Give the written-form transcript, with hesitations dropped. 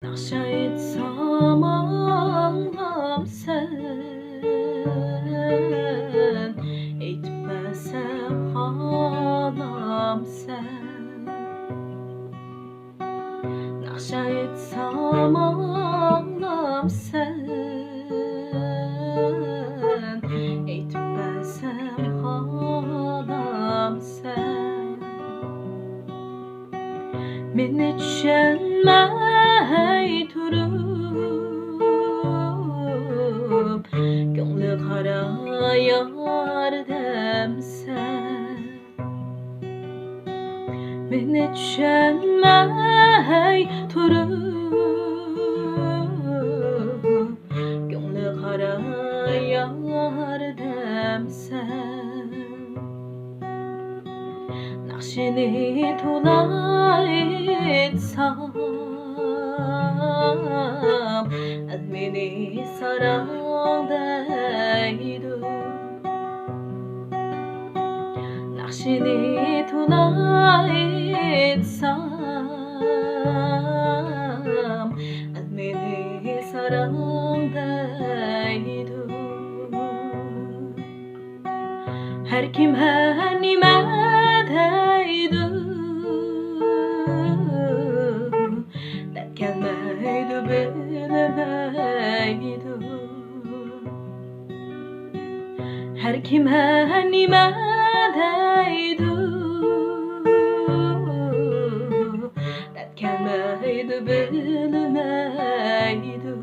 Naşaetsam ağlam sen, etmesem halam sen. Naşaetsam ağlam sen, etmesem halam sen. Meni düşenmey turup, ko'ngli qara yordam sen. Meni düşenmey turup, ko'ngli qara yordam sen. Naqshini to'lay etsam, meni sarangdaydi. Naqshini to'lay etsam, meni sarangdaydi. Her kim her nima deydi, dard kelmaydi bilmaydi. Her kim her nima deydi, dard kelmaydi bilmaydi.